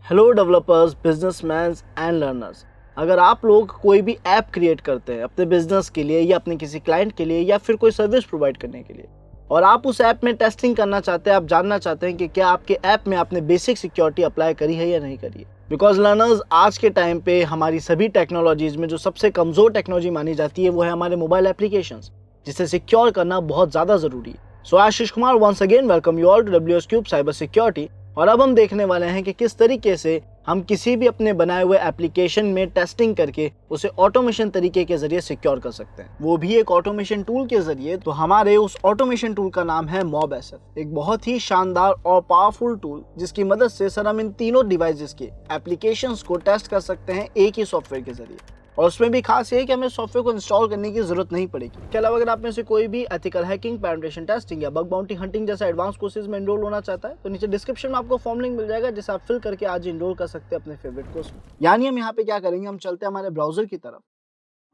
Hello developers, businessman and learners. अगर आप लोग कोई भी ऐप क्रिएट करते हैं अपने बिजनेस के लिए या अपने किसी क्लाइंट के लिए या फिर कोई सर्विस प्रोवाइड करने के लिए, और आप उस ऐप में टेस्टिंग करना चाहते हैं, आप जानना चाहते हैं कि क्या आपके ऐप में आपने बेसिक सिक्योरिटी अप्लाई करी है या नहीं करी है। बिकॉज लर्नर्स, आज के टाइम पे हमारी सभी टेक्नोलॉजीज में जो सबसे कमज़ोर टेक्नोलॉजी मानी जाती है वो है हमारे मोबाइल एप्लीकेशंस, जिसे सिक्योर करना बहुत ज़्यादा ज़रूरी है। So Ashish Kumar once again welcome you all to WS Cube cyber security. और अब हम देखने वाले हैं कि किस तरीके से हम किसी भी अपने बनाए हुए एप्लीकेशन में टेस्टिंग करके उसे ऑटोमेशन तरीके के जरिए सिक्योर कर सकते हैं, वो भी एक ऑटोमेशन टूल के जरिए। तो हमारे उस ऑटोमेशन टूल का नाम है MobSF, एक बहुत ही शानदार और पावरफुल टूल जिसकी मदद से सर हम इन तीनों डिवाइसेस के एप्लीकेशंस को टेस्ट कर सकते हैं एक ही सॉफ्टवेयर के जरिए। और उसमें भी खास ये है कि हमें सॉफ्टवेयर को इंस्टॉल करने की जरूरत नहीं पड़ेगी। इसके अलावा अगर आप में से कोई भी एथिकल हैकिंग, पेनिट्रेशन टेस्टिंग या बग बाउंटी हंटिंग जैसे एडवांस कोर्सेज में एनरोल होना चाहता है तो नीचे डिस्क्रिप्शन में आपको फॉर्म लिंक मिल जाएगा, जिसे आप फिल करके आज एनरोल कर सकते हैं अपने फेवरेट कोर्स में। यानी हम यहाँ पे क्या करेंगे, हम चलते हैं हमारे ब्राउजर की तरफ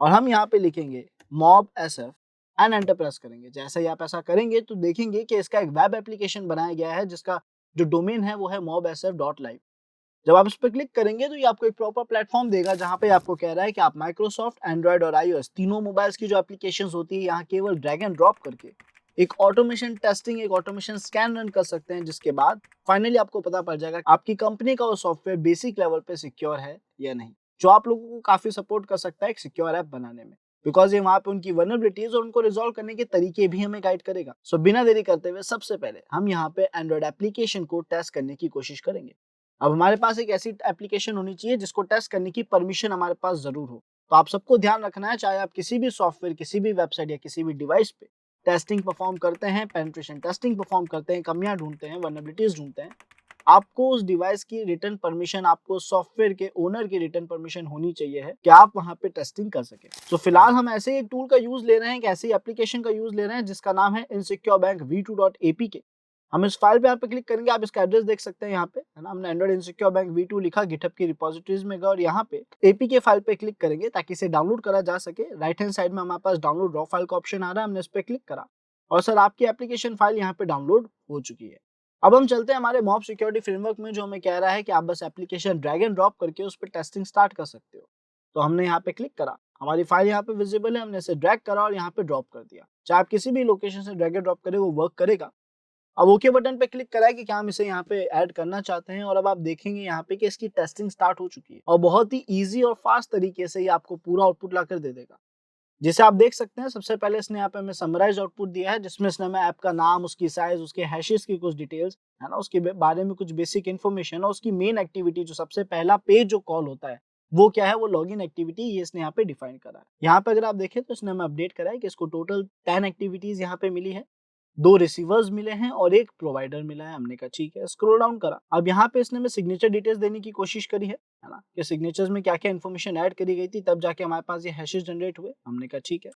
और हम यहाँ पे लिखेंगे MobSF एंड एंटर प्रेस करेंगे। जैसे ही आप ऐसा करेंगे तो देखेंगे कि इसका एक वेब एप्लीकेशन बनाया गया है जिसका जो डोमेन है वो है mobsf.live। जब आप इस पर क्लिक करेंगे तो ये आपको एक प्रॉपर प्लेटफॉर्म देगा जहां पे आपको कह रहा है कि आप माइक्रोसॉफ्ट, एंड्रॉइड और iOS तीनों मोबाइल्स की जो एप्लीकेशंस होती है यहाँ केवल ड्रैग एंड ड्रॉप करके एक ऑटोमेशन टेस्टिंग, एक ऑटोमेशन स्कैन रन कर सकते हैं, जिसके बाद फाइनली आपको पता पड़ जाएगा आपकी कंपनी का वो सॉफ्टवेयर बेसिक लेवल पे सिक्योर है या नहीं, जो आप लोगों को काफी सपोर्ट कर सकता है एक सिक्योर ऐप बनाने में। बिकॉज ये वहां पे उनकी वनरेबिलिटीज और उनको रिजॉल्व करने के तरीके भी हमें गाइड करेगा। सो बिना देरी करते हुए सबसे पहले हम यहाँ पे एंड्रॉइड एप्लीकेशन को टेस्ट करने की कोशिश करेंगे। अब हमारे पास एक ऐसी एप्लीकेशन होनी चाहिए जिसको टेस्ट करने की परमिशन हमारे पास जरूर हो। तो आप सबको ध्यान रखना है, चाहे आप किसी भी सॉफ्टवेयर, किसी भी वेबसाइट या किसी भी डिवाइस पे टेस्टिंग परफॉर्म करते हैं, पेनिट्रेशन टेस्टिंग परफॉर्म करते हैं, कमियां ढूंढते हैं, वल्नरेबिलिटीज ढूंढते हैं, आपको उस डिवाइस की रिटर्न परमिशन, आपको सॉफ्टवेयर के ओनर की रिटर्न परमिशन होनी चाहिए है कि आप वहां पे टेस्टिंग कर सके। तो फिलहाल हम ऐसे ही एक टूल का यूज ले रहे हैं, एक ऐसी एप्लीकेशन का यूज ले रहे हैं जिसका नाम है इनसिक्योर बैंक v2.apk। हम इस फाइल पे यहाँ पे क्लिक करेंगे, आप इसका एड्रेस देख सकते हैं यहाँ पे, है ना। हमने एंड्रॉइड इनसिक्योर बैंक v2 लिखा, गिटहब की रिपोजिटरीज में गए और यहाँ पे एपीके फाइल पे क्लिक करेंगे ताकि इसे डाउनलोड करा जा सके। राइट हैंड साइड में हमारे पास डाउनलोड रॉ फाइल का ऑप्शन आ रहा है, हमने इस पे क्लिक करा और सर आपकी एप्लीकेशन फाइल यहाँ पे डाउनलोड हो चुकी है। अब हम चलते हैं हमारे मॉब सिक्योरिटी फ्रेमवर्क में, जो हमें कह रहा है कि आप बस एप्लीकेशन ड्रैग एंड ड्रॉप करके उस पर टेस्टिंग स्टार्ट कर सकते हो। तो हमने यहाँ पे क्लिक करा, हमारी फाइल यहाँ पे विजिबल है, हमने इसे ड्रैग करा और यहाँ पे ड्रॉप कर दिया। चाहे आप किसी भी लोकेशन से ड्रैग एंड ड्रॉप करें वो वर्क करेगा। अब ओके बटन पे क्लिक करा है कि क्या हम इसे यहाँ पे ऐड करना चाहते हैं, और अब आप देखेंगे यहाँ पे कि इसकी टेस्टिंग स्टार्ट हो चुकी है और बहुत ही इजी और फास्ट तरीके से ये आपको पूरा आउटपुट ला कर दे देगा। जिसे आप देख सकते हैं, सबसे पहले इसने यहाँ पे हमें समराइज आउटपुट दिया है, जिसमें इसने हमें ऐप का नाम, उसकी साइज, उसके हैशेस की कुछ डिटेल्स, है ना, उसके बारे में कुछ बेसिक इन्फॉर्मेशन और उसकी मेन एक्टिविटी, जो सबसे पहला पेज जो कॉल होता है वो क्या है, वो लॉगिन एक्टिविटी, ये इसने यहाँ पे डिफाइन करा है। यहाँ पे अगर आप देखें तो इसने हमें अपडेट करा है कि इसको टोटल 10 एक्टिविटीज यहाँ पे मिली है, 2 रिसीवर्स मिले हैं और 1 प्रोवाइडर मिला है। हमने कहा ठीक है, स्क्रॉल डाउन करा। अब यहाँ पे इसने हमें सिग्नेचर डिटेल्स देने की कोशिश करी है ना, कि सिग्नेचर्स में क्या-क्या इन्फॉर्मेशन ऐड करी गई थी, तब जाके हमारे पास ये हैशेस जनरेट हुए। हमने कहा ठीक है,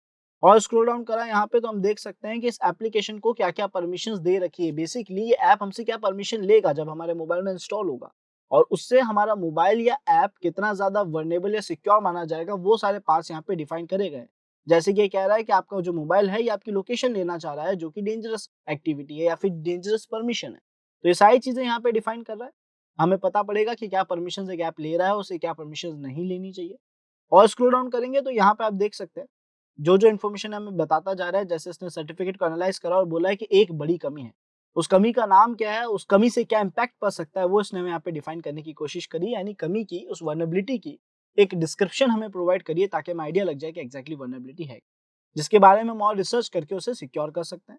और स्क्रॉल डाउन करा यहाँ पे तो हम देख सकते हैं कि इस एप्लीकेशन को क्या-क्या परमिशंस दे रखी है। बेसिकली ये ऐप हमसे क्या परमिशन लेगा जब हमारे मोबाइल में इंस्टॉल होगा, और उससे हमारा मोबाइल या ऐप कितना ज्यादा वर्नेबल या सिक्योर माना जाएगा, वो सारे पार्ट्स यहाँ पे डिफाइन करे गए हैं। जैसे कि ये कह रहा है कि आपका जो मोबाइल है ये आपकी लोकेशन लेना चाह रहा है, जो कि डेंजरस एक्टिविटी है या फिर डेंजरस परमिशन है। तो ये सारी चीजें यहाँ पे डिफाइन कर रहा है। हमें पता पड़ेगा कि क्या परमिशन एक ऐप ले रहा है, उसे क्या परमिशन नहीं लेनी चाहिए। और स्क्रॉल डाउन करेंगे तो यहाँ पे आप देख सकते हैं जो इन्फॉर्मेशन हमें बताता जा रहा है। जैसे इसने सर्टिफिकेट को एनालाइज करा और बोला है कि एक बड़ी कमी है, उस कमी का नाम क्या है, उस कमी से क्या इम्पैक्ट पड़ सकता है, वो इसने हमें यहाँ पे डिफाइन करने की कोशिश करी। यानी कमी की, उस वल्नरेबिलिटी की एक डिस्क्रिप्शन हमें प्रोवाइड करिए ताकि हमें आइडिया लग जाए कि एग्जैक्टली वल्नरेबिलिटी है, जिसके बारे में हम और रिसर्च करके उसे सिक्योर कर सकते हैं।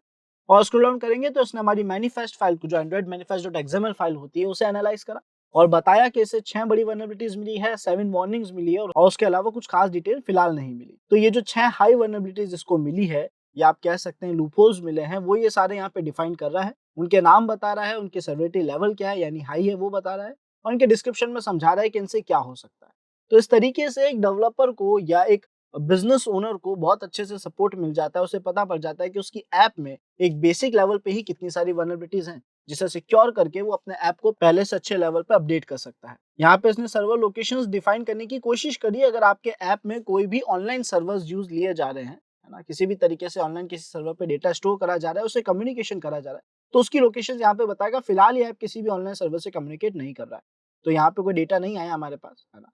और स्क्रॉल डाउन करेंगे तो इसने हमारी मैनिफेस्ट फाइल को, जो एंड्रॉइड मैनिफेस्ट.xml फाइल होती है, उसे एनालाइज करा और बताया कि इसे 6 बड़ी वल्नरेबिलिटीज मिली है, 7 वार्निंग्स मिली है और उसके अलावा कुछ खास डिटेल फिलहाल नहीं मिली। तो ये जो 6 हाई वल्नरेबिलिटीज जिसको मिली है, या आप कह सकते हैं लूपहोल्स मिले हैं, वो ये सारे यहाँ पे डिफाइन कर रहा है। उनके नाम बता रहा है, उनके सेवरिटी लेवल क्या है, यानी हाई है वो बता रहा है, और उनके डिस्क्रिप्शन में समझा रहा है कि इनसे क्या हो सकता है। तो इस तरीके से एक डेवलपर को या एक बिजनेस ओनर को बहुत अच्छे से सपोर्ट मिल जाता है, उसे पता पड़ जाता है कि उसकी ऐप में एक बेसिक लेवल पे ही कितनी सारी वल्नरेबिलिटीज हैं, जिसे सिक्योर करके वो अपने ऐप को पहले से अच्छे लेवल पे अपडेट कर सकता है। यहाँ पे इसने सर्वर लोकेशंस डिफाइन करने की कोशिश करी। अगर आपके ऐप में कोई भी ऑनलाइन सर्वर्स यूज लिए जा रहे हैं, है ना, किसी भी तरीके से ऑनलाइन किसी सर्वर पे डेटा स्टोर करा जा रहा है, उससे कम्युनिकेशन करा जा रहा है, तो उसकी लोकेशन यहाँ पे बताएगा। फिलहाल ये ऐप किसी भी ऑनलाइन सर्वर से कम्युनिकेट नहीं कर रहा है। तो यहाँ पे कोई डेटा नहीं आया हमारे पास, है ना।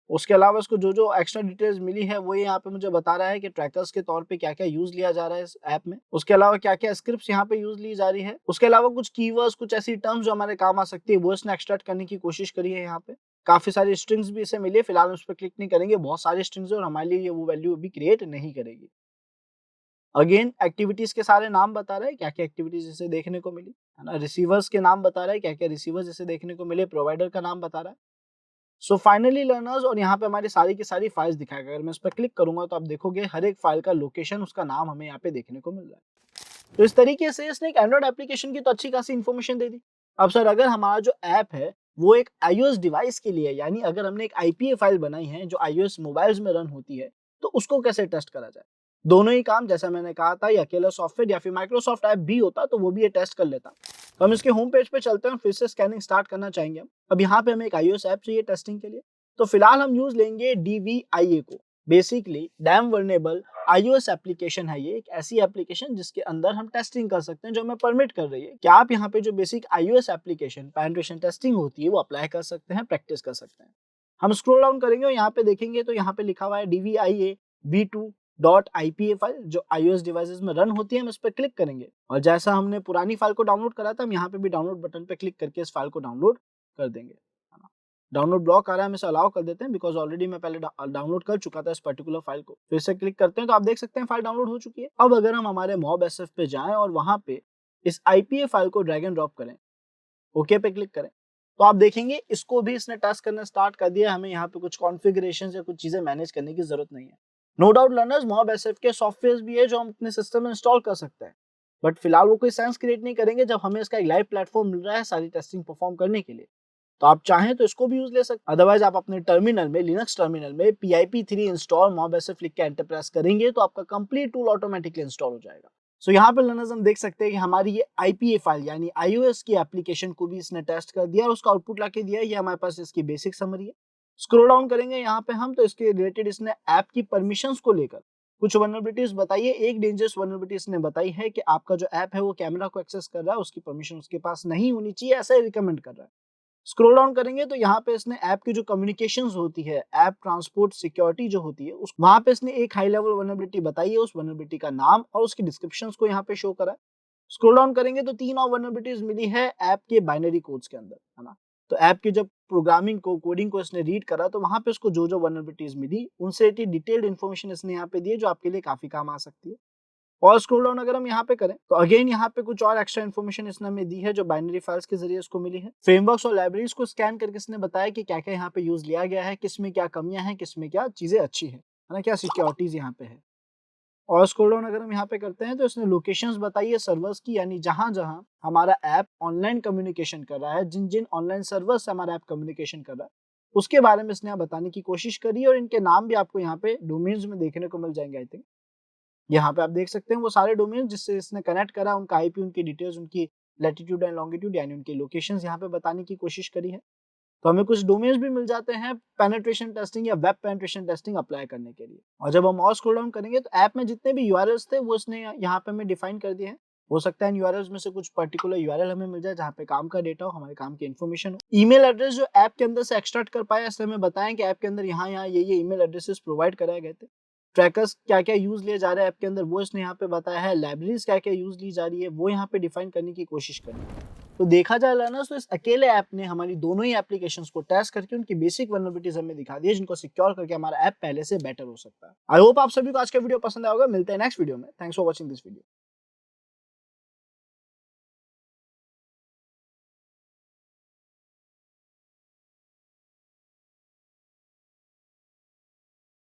उसके अलावा इसको जो जो एक्स्ट्रा डिटेल्स मिली है वो ये यहाँ पे मुझे बता रहा है कि ट्रैकर्स के तौर पे क्या-क्या यूज़ लिया जा रहा है इस ऐप में। उसके अलावा क्या-क्या स्क्रिप्ट्स यहाँ पे यूज़ ली जा रही है। उसके अलावा कुछ कीवर्ड्स, कुछ ऐसी टर्म्स जो हमारे काम आ सकती है वो इसने एक्सट्रैक्ट करने की कोशिश करी है यहाँ पे। काफ़ी सारी स्ट्रिंग्स भी इसे मिली है, फिलहाल हम उस पे क्लिक नहीं करेंगे, बहुत सारी स्ट्रिंग्स है और हमारे लिए ये वो वैल्यू अभी क्रिएट नहीं करेगी। अगेन एक्टिविटीज़ के सारे नाम बता रहा है, क्या-क्या एक्टिविटीज़ इसे देखने को मिली, है ना। रिसीवर्स के नाम बता रहा है, क्या-क्या रिसीवर्स इसे देखने को मिले, प्रोवाइडर का नाम बता रहा है। सो फाइनली लर्नर्स और यहाँ पे हमारी सारी की सारी फाइल्स दिखाएगा। अगर मैं इस पर क्लिक करूंगा तो आप देखोगे हर एक फाइल का लोकेशन, उसका नाम हमें यहाँ पे देखने को मिल रहा है। तो इस तरीके से इसने एक एंड्रॉइड एप्लीकेशन की तो अच्छी खासी इन्फॉर्मेशन दे दी। अब सर अगर हमारा जो ऐप है वो एक iOS डिवाइस के लिए है, यानी अगर हमने एक IPA फाइल बनाई है जो iOS मोबाइल्स में रन होती है, तो उसको कैसे टेस्ट करा जाए। दोनों ही काम जैसा मैंने कहा था, ये अकेला सॉफ्टवेयर या फिर माइक्रोसॉफ्ट ऐप भी होता तो वो भी ये टेस्ट कर लेता। तो हम इसके होम पेज पे चलते हैं, फिर से स्कैनिंग स्टार्ट करना चाहेंगे हम। अब यहाँ पे हमें एक iOS ऐप चाहिए टेस्टिंग के लिए, तो फिलहाल हम यूज लेंगे DVIA को। Basically dam vulnerable iOS application है ये, एक ऐसी एप्लीकेशन जिसके अंदर हम टेस्टिंग कर सकते हैं जो हमें परमिट कर रही है कि आप यहाँ पे जो basic iOS application penetration testing होती है वो अप्लाई कर सकते हैं, प्रैक्टिस कर सकते हैं। हम स्क्रॉल डाउन करेंगे और यहाँ पे देखेंगे तो यहाँ पे लिखा हुआ है DVIA v2.ipa फाइल जो iOS डिवाइसेस में रन होती है। हम इस पर क्लिक करेंगे और जैसा हमने पुरानी फाइल को डाउनलोड करा था, हम यहाँ पे भी डाउनलोड बटन पे क्लिक करके इस फाइल को डाउनलोड कर देंगे। डाउनलोड ब्लॉक आ रहा है, हम इसे अलाउ कर देते हैं बिकॉज ऑलरेडी मैं पहले डाउनलोड कर चुका था इस पर्टिकुलर फाइल को। फिर से क्लिक करते हैं तो आप देख सकते हैं फाइल डाउनलोड हो चुकी है। अब अगर हम हमारे मॉब एसएफ पे जाएं और वहां पे इस IPA फाइल को ड्रैग एंड ड्रॉप करें, ओके पे क्लिक करें, तो आप देखेंगे इसको भी इसने टेस्ट करना स्टार्ट कर दिया। हमें यहाँ पे कुछ कॉन्फ़िगरेशंस या कुछ चीजें मैनेज करने की जरूरत नहीं है। No doubt learners, MobSF के सॉफ्टवेयर भी है जो हम अपने सिस्टम में इंस्टॉल कर सकते हैं, बट फिलहाल वो कोई सेंस क्रिएट नहीं करेंगे जब हमें इसका एक लाइव प्लेटफॉर्म मिल रहा है सारी टेस्टिंग परफॉर्म करने के लिए। तो आप चाहें तो इसको भी यूज ले सकते हैं, अदरवाइज आप अपने टर्मिनल में, लिनक्स टर्मिनल में pip3 इंस्टॉल मॉब एसएफ लिख के एंटर प्रेस करेंगे तो आपका कंप्लीट टूल ऑटोमेटिकली इंस्टॉल हो जाएगा। सो यहाँ पे लर्नर्स हम देख सकते हैं कि हमारी ये IPA फाइल यानी iOS की एप्लीकेशन को भी इसने टेस्ट कर दिया और उसका आउटपुट लाके दिया है। ये हमारे पास इसकी बेसिक समरी है। स्क्रॉल डाउन करेंगे यहाँ पे हम तो इसके रिलेटेड इसने ऐप की परमिशंस को लेकर कुछ वल्नरेबिलिटीज बताई है। एक डेंजरस वल्नरेबिलिटी इसने बताई है कि आपका जो ऐप है वो कैमरा को एक्सेस कर रहा है, उसकी परमिशन उसके पास नहीं होनी चाहिए, ऐसा ही रिकमेंड कर रहा है। स्क्रॉल डाउन करेंगे तो यहाँ पे इसने ऐप की जो कम्युनिकेशंस होती है, ऐप ट्रांसपोर्ट सिक्योरिटी जो होती है, उस वहां पे इसने एक हाई लेवल वल्नरेबिलिटी बताई है। उस वल्नरेबिलिटी का नाम और उसकी डिस्क्रिप्शंस को यहाँ पे शो करा है। स्क्रॉल डाउन करेंगे तो 3 और वल्नरेबिलिटीज मिली है ऐप के बाइनरी कोड्स के अंदर, है ना। तो ऐप की जब प्रोग्रामिंग को, कोडिंग को इसने रीड करा तो वहां पे उसको जो जो वल्नरेबिलिटीज मिली उनसे डिटेल्ड इन्फॉर्मेशन इसने यहाँ पे दी है जो आपके लिए काफी काम आ सकती है। और स्क्रॉल डाउन अगर हम यहाँ पे करें तो अगेन यहाँ पे कुछ और एक्स्ट्रा इन्फॉर्मेशन इसने हमें दी है जो बाइनरी फाइल्स के जरिए इसको मिली है। फ्रेमवर्क्स और लाइब्रेरीज को स्कैन करके इसने बताया कि क्या क्या यहाँ पे यूज लिया गया है, किसमें क्या कमियां हैं, किसमें क्या चीजें अच्छी है ना, क्या सिक्योरिटीज यहाँ पे है। और स्क्रॉल डाउन अगर हम यहाँ पे करते हैं तो इसने लोकेशंस बताई है सर्वर्स की, यानी जहां जहां हमारा ऐप ऑनलाइन कम्युनिकेशन कर रहा है, जिन जिन ऑनलाइन सर्वर्स से हमारा ऐप कम्युनिकेशन कर रहा है उसके बारे में इसने यहाँ बताने की कोशिश करी और इनके नाम भी आपको यहाँ पे डोमेन्स में देखने को मिल जाएंगे। आई थिंक यहाँ पे आप देख सकते हैं वो सारे डोमेन जिससे इसने कनेक्ट करा, उनका आईपी, उनकी डिटेल्स, उनकी लैटिट्यूड एंड लॉन्गिट्यूड यानी उनकी लोकेशंस यहाँ पे बताने की कोशिश करी है। तो हमें कुछ डोमेन्स भी मिल जाते हैं पेनिट्रेशन टेस्टिंग या वेब पेनिट्रेशन टेस्टिंग अप्लाई करने के लिए। और जब हम और स्क्रॉल डाउन करेंगे तो ऐप में जितने भी यूआरएल्स थे वो इसने यहाँ पे हमें डिफाइन कर दिए हैं। हो सकता है इन यूआरएल्स में से कुछ पर्टिकुलर यूआरएल हमें मिल जाए जहाँ पे काम का डेटा हो, हमारे काम की इन्फॉर्मेशन हो। ईमेल एड्रेस जो ऐप के अंदर से एक्सट्रैक्ट कर पाया, इसने हमें बताया कि ऐप के अंदर यहाँ ये ईमेल एड्रेसेस प्रोवाइड कराए गए थे। ट्रैकर्स क्या क्या यूज लिए जा रहे हैं ऐप के अंदर वो इसने यहाँ पे बताया है। लाइब्रेरीज क्या क्या यूज ली जा रही है वो यहाँ पे डिफाइन करने की कोशिश करी है। तो देखा जाए लर्नर्स तो इस अकेले ऐप ने हमारी दोनों ही एप्लीकेशंस को टेस्ट करके उनकी बेसिक वल्नरेबिलिटीज हमें दिखा दी है, जिनको सिक्योर करके हमारा ऐप पहले से बेटर हो सकता है। आई होप आप सभी को आज का वीडियो पसंद आया होगा। मिलते हैं नेक्स्ट वीडियो में। Thanks for watching this video.